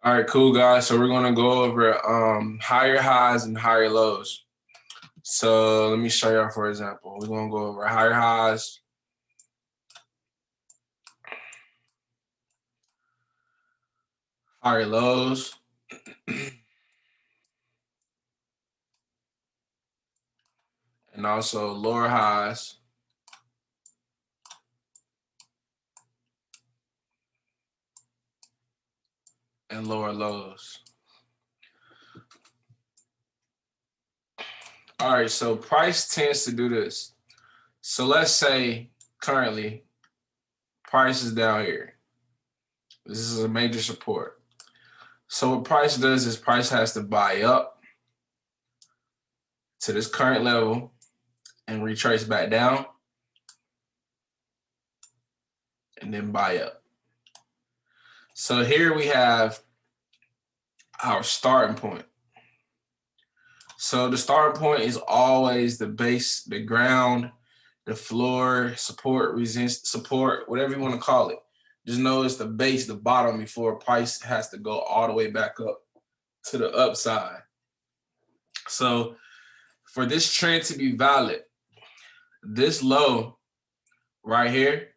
All right, cool guys. So we're gonna go over higher highs and higher lows. So let me show y'all for example. We're gonna go over higher highs, higher lows, and also lower highs and lower lows. All right, so price tends to do this. So let's say currently price is down here. This is a major support. So what price does is price has to buy up to this current level and retrace back down and then buy up. So here we have our starting point. So the starting point is always the base, the ground, the floor, support, resist, support, whatever you want to call it. Just know it's the base, the bottom before price has to go all the way back up to the upside. So for this trend to be valid, this low right here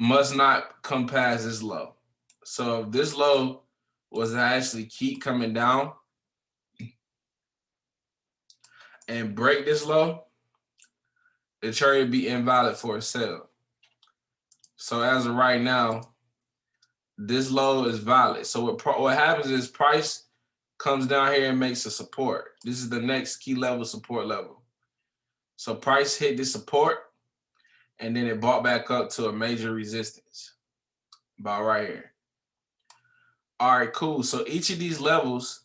must not come past this low. So if this low was to actually keep coming down and break this low, the trade would be invalid for a sell. So as of right now, this low is valid. So what happens is price comes down here and makes a support. This is the next key level support level. So price hit this support and then it bought back up to a major resistance about right here. All right, cool. So each of these levels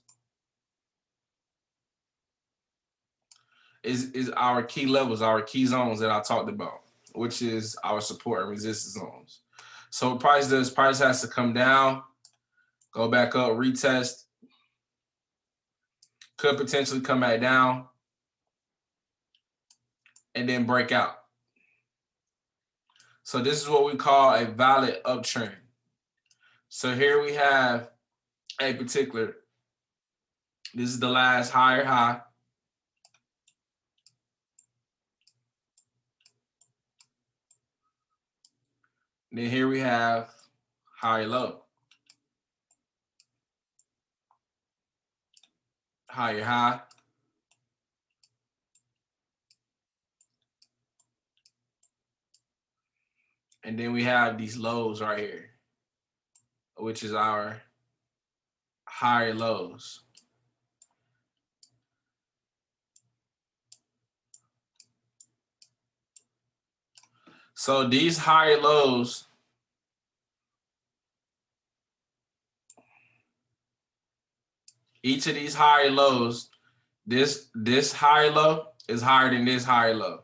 is our key levels, our key zones that I talked about, which is our support and resistance zones. So what price does, price has to come down, go back up, retest, could potentially come back down, and then break out. So this is what we call a valid uptrend. So here we have a particular, this is the last higher high. And then here we have higher low. Higher high. And then we have these lows right here, which is our higher lows. So these higher lows each of these higher lows, this higher low is higher than this higher low.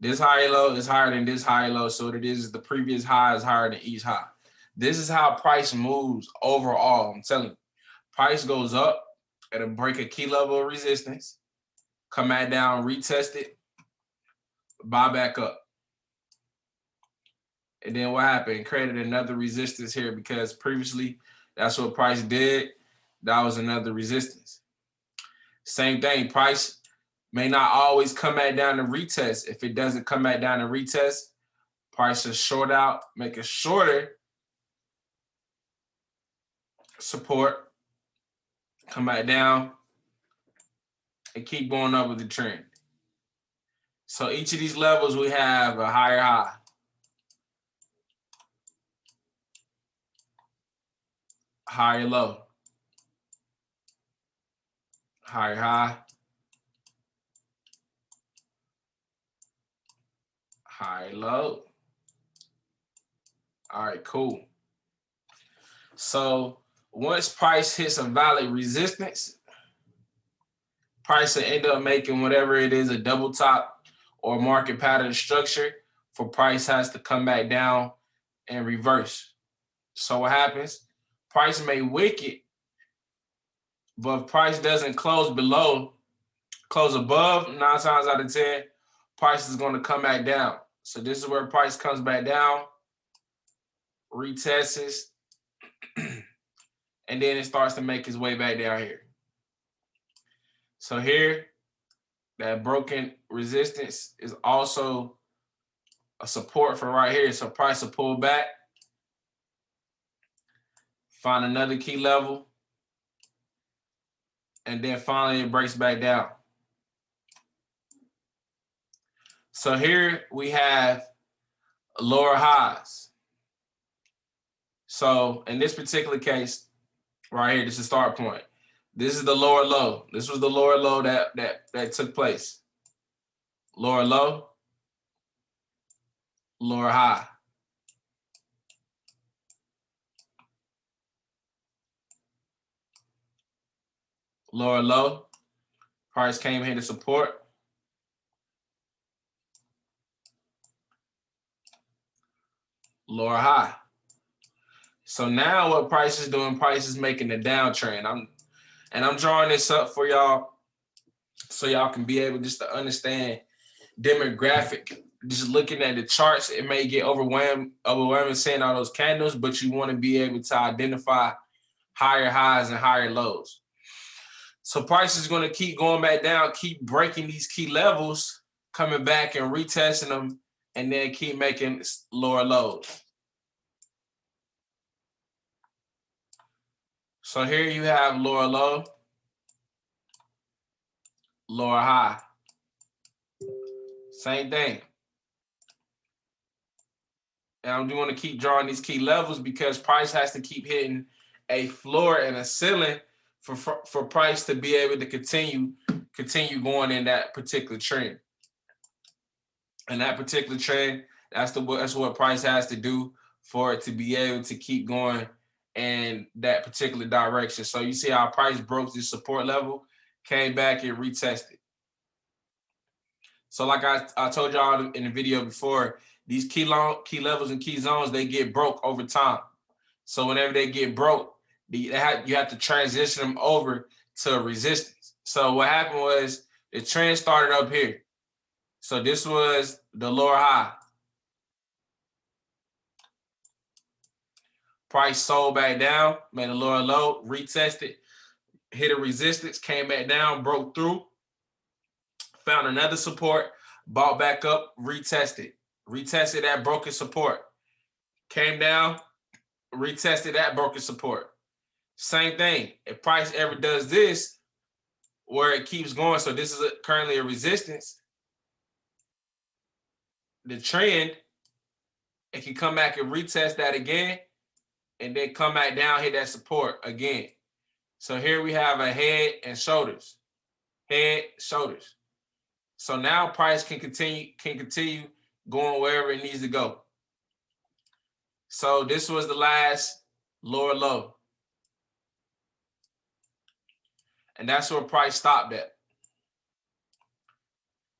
This higher low is higher than this higher low. So what it is the previous high is higher than each high. This is how price moves overall. I'm telling you. Price goes up, it'll break a key level of resistance, come back down, retest it, buy back up. And then what happened? Created another resistance here because previously that's what price did. That was another resistance. Same thing, price may not always come back down to retest. If it doesn't come back down to retest, price is short out, make a shorter support, come back down, and keep going up with the trend. So each of these levels, we have a higher high. Higher low. Higher high. High low. All right, cool. So once price hits a valid resistance, price will end up making whatever it is, a double top or market pattern structure for price has to come back down and reverse. So what happens? Price may wick it, but if price doesn't close below, close above, 9 times out of 10, price is going to come back down. So this is where price comes back down, retests, and then it starts to make its way back down here. So here, that broken resistance is also a support for right here. So price will pull back, find another key level, and then finally it breaks back down. So here we have lower highs. So in this particular case, right here, this is the start point. This is the lower low. This was the lower low that took place. Lower low, lower high. Lower low, price came here to support. Lower high. So now what price is doing, price is making a downtrend. I'm drawing this up for y'all so y'all can be able just to understand demographic. Just looking at the charts, it may get overwhelming seeing all those candles, but you want to be able to identify higher highs and higher lows. So price is going to keep going back down, keep breaking these key levels, coming back and retesting them, and then keep making lower lows. So here you have lower low, lower high. Same thing. And I'm going to keep drawing these key levels because price has to keep hitting a floor and a ceiling for price to be able to continue going in that particular trend. And that particular trend, that's what price has to do for it to be able to keep going in that particular direction. So you see how price broke this support level, came back and retested. So like I told y'all in the video before, these key levels and key zones, they get broke over time. So whenever they get broke, you have to transition them over to resistance. So what happened was the trend started up here. So this was the lower high. Price sold back down, made a lower low, retested, hit a resistance, came back down, broke through, found another support, bought back up, retested that broken support, came down, retested that broken support. Same thing. If price ever does this, where it keeps going, so this is currently a resistance, the trend, it can come back and retest that again, and then come back down, hit that support again. So here we have a head and shoulders, head, shoulders. So now price can continue going wherever it needs to go. So this was the last lower low. And that's where price stopped at.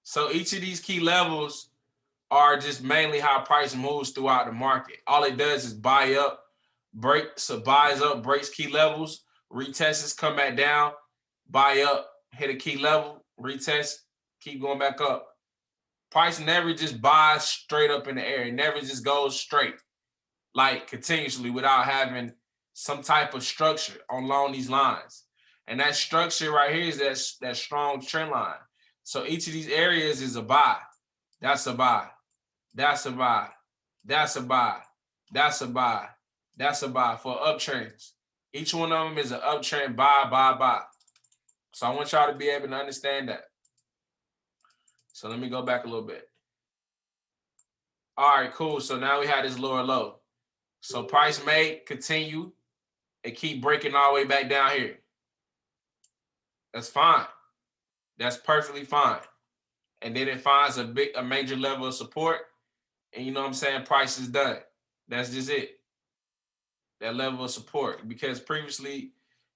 So each of these key levels are just mainly how price moves throughout the market. All it does is buy up, buys up, breaks key levels, retests, come back down, buy up, hit a key level, retest, keep going back up. Price never just buys straight up in the air. It never just goes straight, like continuously without having some type of structure along these lines. And that structure right here is that strong trend line. So each of these areas is a buy. That's a buy. That's a buy. That's a buy. That's a buy. That's a buy for uptrends. Each one of them is an uptrend, buy. So I want y'all to be able to understand that. So let me go back a little bit. All right, cool. So now we have this lower low. So price may continue and keep breaking all the way back down here. That's fine. That's perfectly fine. And then it finds a major level of support. And you know what I'm saying? Price is done. That's just it. That level of support. Because previously,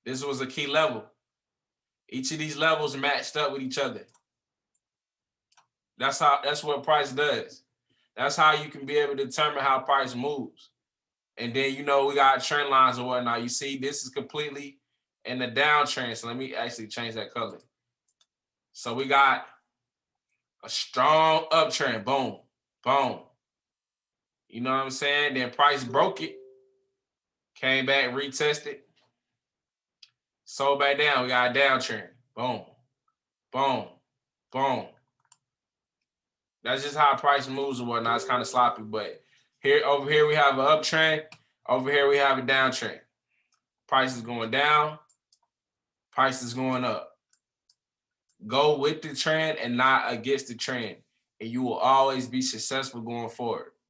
this was a key level. Each of these levels matched up with each other. That's what price does. That's how you can be able to determine how price moves. And then, you know, we got trend lines and whatnot. You see, this is completely in the downtrend. So let me actually change that color. So we got a strong uptrend. Boom, boom. You know what I'm saying? Then price broke it, came back, retested, Sold back down. We got a downtrend. Boom, boom, boom. That's just how price moves and whatnot. It's kind of sloppy, but over here we have an uptrend. Over here we have a downtrend. Price is going down. Price is going up. Go with the trend and not against the trend, and you will always be successful going forward.